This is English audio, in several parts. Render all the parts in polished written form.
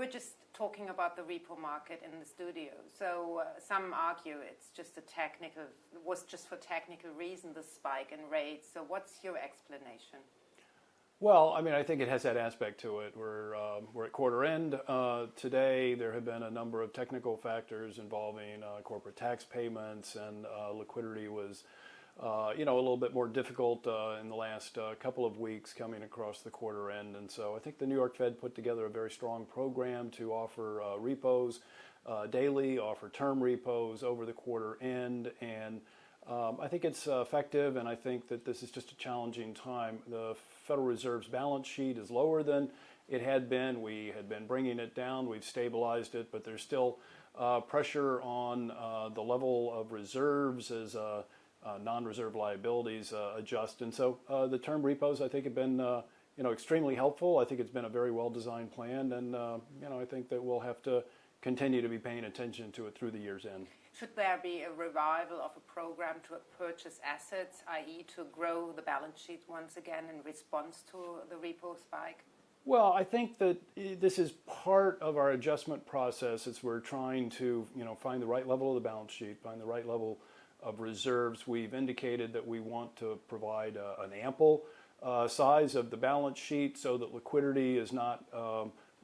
were just talking about the repo market in the studio. So some argue it's just was just for technical reason, the spike in rates. So what's your explanation? Well, I mean, I think it has that aspect to it. We're at quarter end today. There have been a number of technical factors involving corporate tax payments, and liquidity was, a little bit more difficult in the last couple of weeks coming across the quarter end. And so I think the New York Fed put together a very strong program to offer repos daily, offer term repos over the quarter end, and I think it's effective, and I think that this is just a challenging time. The Federal Reserve's balance sheet is lower than it had been. We had been bringing it down. We've stabilized it, but there's still pressure on the level of reserves as non-reserve liabilities adjust. And so the term repos, I think, have been extremely helpful. I think it's been a very well-designed plan, and I think that we'll have to continue to be paying attention to it through the year's end. Should there be a revival of a program to purchase assets, i.e. to grow the balance sheet once again in response to the repo spike? Well, I think that this is part of our adjustment process as we're trying to find the right level of the balance sheet, find the right level of reserves. We've indicated that we want to provide an ample size of the balance sheet so that liquidity is not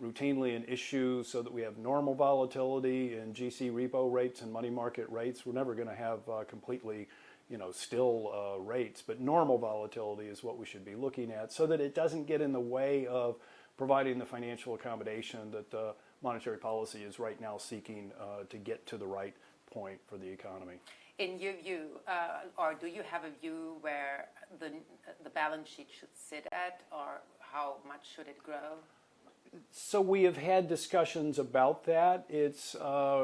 routinely an issue, so that we have normal volatility in GC repo rates and money market rates. We're never going to have completely still rates, but normal volatility is what we should be looking at so that it doesn't get in the way of providing the financial accommodation that monetary policy is right now seeking to get to the right point for the economy. In your view, or do you have a view where the balance sheet should sit at, or how much should it grow? So we have had discussions about that. It's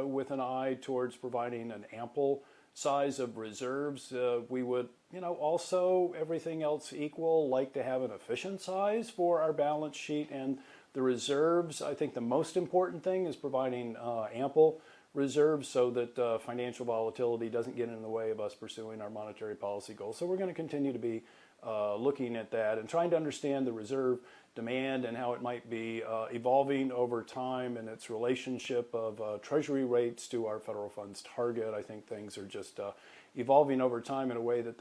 with an eye towards providing an ample size of reserves. We would, also, everything else equal, like to have an efficient size for our balance sheet and the reserves. I think the most important thing is providing ample reserves so that financial volatility doesn't get in the way of us pursuing our monetary policy goals. So we're going to continue to be looking at that and trying to understand the reserve demand and how it might be evolving over time and its relationship of Treasury rates to our federal funds target. I think things are just evolving over time in a way that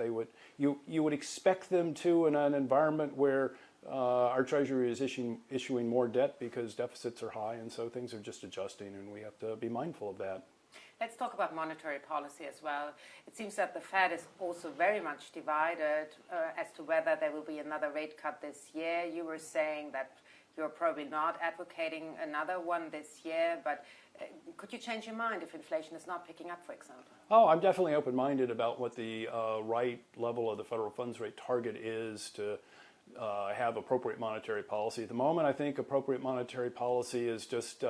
you would expect them to in an environment where our Treasury is issuing more debt because deficits are high, and so things are just adjusting, and we have to be mindful of that. Let's talk about monetary policy as well. It seems that the Fed is also very much divided as to whether there will be another rate cut this year. You were saying that you're probably not advocating another one this year, but could you change your mind if inflation is not picking up, for example? Oh, I'm definitely open-minded about what the right level of the federal funds rate target is to have appropriate monetary policy. At the moment, I think appropriate monetary policy is just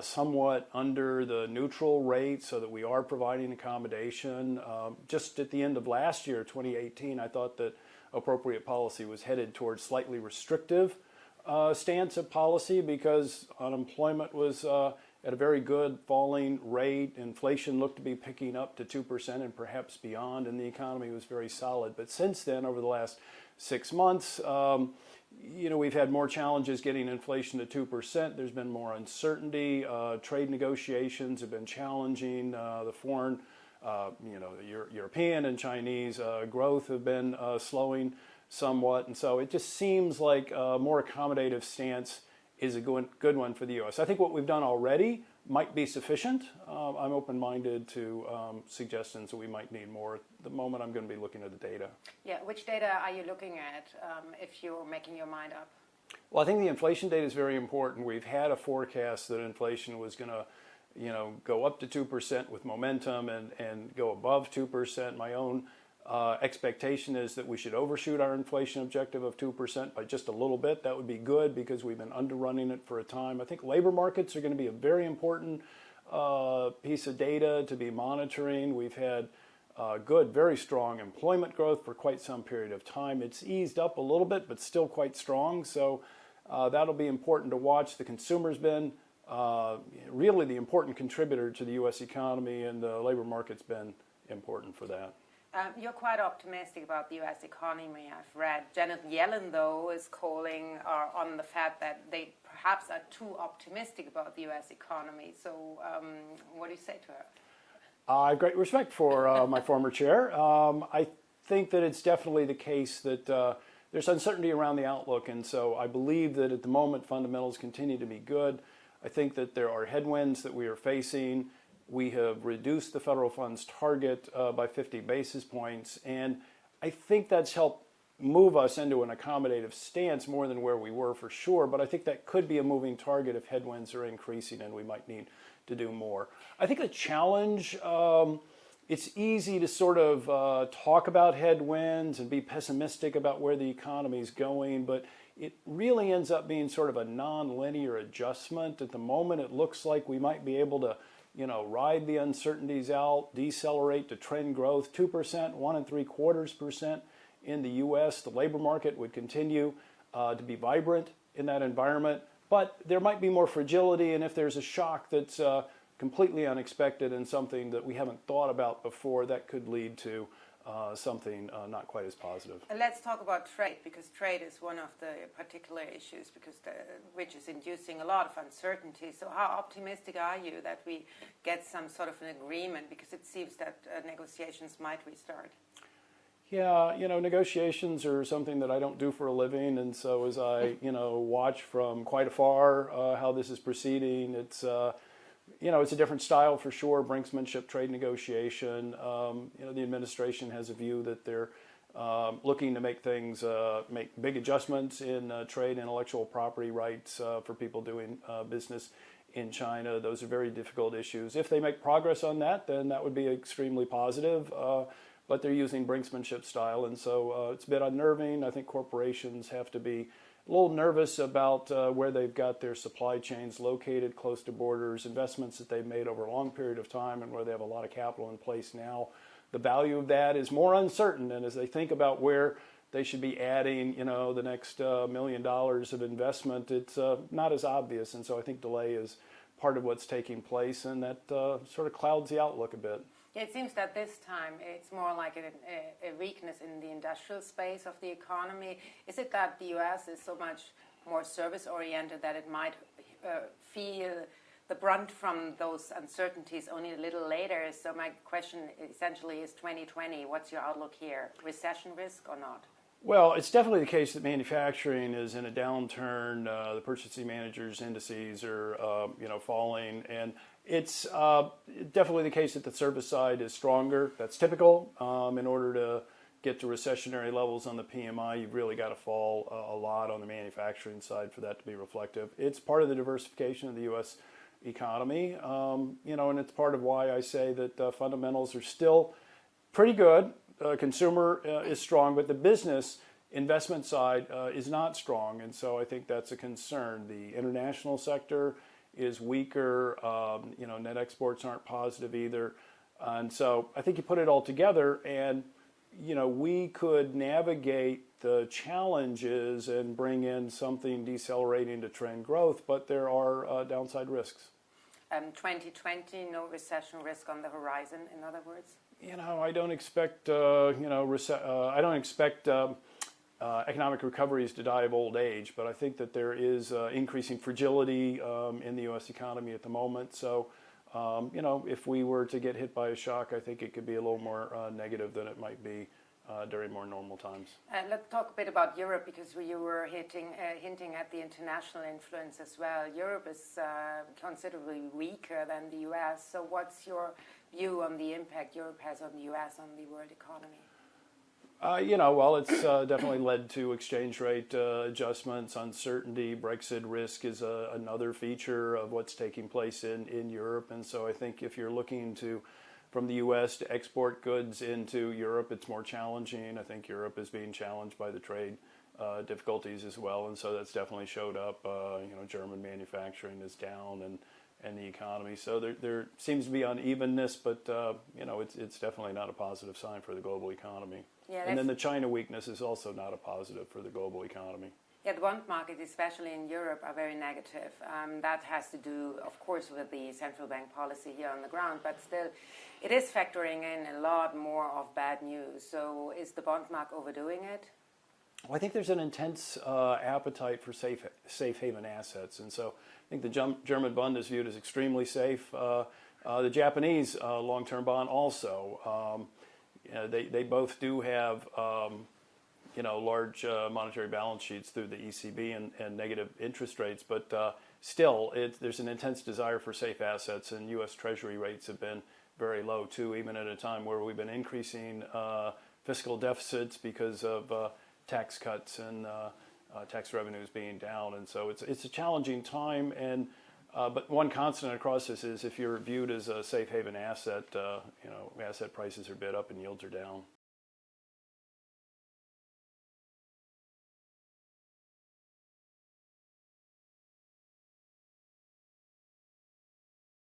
somewhat under the neutral rate so that we are providing accommodation. Just at the end of last year, 2018, I thought that appropriate policy was headed towards slightly restrictive stance of policy because unemployment was at a very good falling rate. Inflation looked to be picking up to 2% and perhaps beyond, and the economy was very solid. But since then, over the last 6 months, we've had more challenges getting inflation to 2%. There's been more uncertainty. Trade negotiations have been challenging. The foreign, European and Chinese growth have been slowing somewhat. And so it just seems like a more accommodative stance is a good one for the U.S. I think what we've done already might be sufficient. I'm open-minded to suggestions that we might need more. At the moment, I'm going to be looking at the data. Yeah, which data are you looking at if you're making your mind up? Well, I think the inflation data is very important. We've had a forecast that inflation was going to, go up to 2% with momentum and go above 2%. My own expectation is that we should overshoot our inflation objective of 2% by just a little bit. That would be good because we've been underrunning it for a time. I think labor markets are going to be a very important piece of data to be monitoring. We've had good, very strong employment growth for quite some period of time. It's eased up a little bit, but still quite strong. So that'll be important to watch. The consumer's been really the important contributor to the U.S. economy, and the labor market's been important for that. You're quite optimistic about the U.S. economy. I've read Janet Yellen, though, is calling on the fact that they perhaps are too optimistic about the U.S. economy. So what do you say to her? I have great respect for my former chair. I think that it's definitely the case that there's uncertainty around the outlook, and so I believe that at the moment fundamentals continue to be good. I think that there are headwinds that we are facing. We have reduced the federal funds target by 50 basis points, and I think that's helped move us into an accommodative stance more than where we were for sure, but I think that could be a moving target if headwinds are increasing and we might need to do more. I think the challenge, it's easy to sort of talk about headwinds and be pessimistic about where the economy is going, but it really ends up being sort of a non-linear adjustment. At the moment, it looks like we might be able to ride the uncertainties out, decelerate to trend growth, 2%, 1.75% in the U.S. The labor market would continue to be vibrant in that environment, but there might be more fragility, and if there's a shock that's completely unexpected and something that we haven't thought about before, that could lead to something not quite as positive. And let's talk about trade, because trade is one of the particular issues which is inducing a lot of uncertainty. So how optimistic are you that we get some sort of an agreement, because it seems that negotiations might restart? Yeah, negotiations are something that I don't do for a living, and so as I, watch from quite afar how this is proceeding, it's it's a different style for sure, brinksmanship, trade negotiation. The administration has a view that they're looking to make things, make big adjustments in trade, intellectual property rights for people doing business in China. Those are very difficult issues. If they make progress on that, then that would be extremely positive. But they're using brinksmanship style, and so it's a bit unnerving. I think corporations have to be a little nervous about where they've got their supply chains located close to borders, investments that they've made over a long period of time and where they have a lot of capital in place now. The value of that is more uncertain, and as they think about where they should be adding, the next $1 million of investment, it's not as obvious, and so I think delay is part of what's taking place, and that sort of clouds the outlook a bit. Yeah, it seems that this time it's more like a weakness in the industrial space of the economy. Is it that the U.S. is so much more service-oriented that it might feel the brunt from those uncertainties only a little later? So my question essentially is 2020, what's your outlook here? Recession risk or not? Well, it's definitely the case that manufacturing is in a downturn. The purchasing managers' indices are, falling, and it's definitely the case that the service side is stronger. That's typical. In order to get to recessionary levels on the PMI, you've really got to fall a lot on the manufacturing side for that to be reflective. It's part of the diversification of the U.S. economy, and it's part of why I say that fundamentals are still pretty good. Consumer is strong, but the business investment side is not strong, and so I think that's a concern. The international sector is weaker. Net exports aren't positive either, and so I think you put it all together, and we could navigate the challenges and bring in something decelerating to trend growth, but there are downside risks. 2020, no recession risk on the horizon, in other words? I don't expect, I don't expect economic recoveries to die of old age, but I think that there is increasing fragility in the U.S. economy at the moment. So, if we were to get hit by a shock, I think it could be a little more negative than it might be during more normal times. Let's talk a bit about Europe, because you were hinting at the international influence as well. Europe is considerably weaker than the U.S. So what's your view on the impact Europe has on the U.S. on the world economy? Well, it's definitely led to exchange rate adjustments, uncertainty. Brexit risk is another feature of what's taking place in Europe. And so I think if you're looking from the U.S. to export goods into Europe, it's more challenging. I think Europe is being challenged by the trade difficulties as well. And so that's definitely showed up. German manufacturing is down and the economy. So there seems to be unevenness, but it's definitely not a positive sign for the global economy. Yeah, and then the China weakness is also not a positive for the global economy. Yeah, the bond market, especially in Europe, are very negative. That has to do, of course, with the central bank policy here on the ground, but still, it is factoring in a lot more of bad news. So is the bond market overdoing it? Well, I think there's an intense appetite for safe haven assets, and so I think the German bond is viewed as extremely safe. The Japanese long-term bond also. They both do have large monetary balance sheets through the ECB and negative interest rates, but still, there's an intense desire for safe assets, and U.S. Treasury rates have been very low too, even at a time where we've been increasing fiscal deficits because of tax cuts and tax revenues being down, and so it's a challenging time. And but one constant across this is if you're viewed as a safe haven asset, asset prices are bid up and yields are down.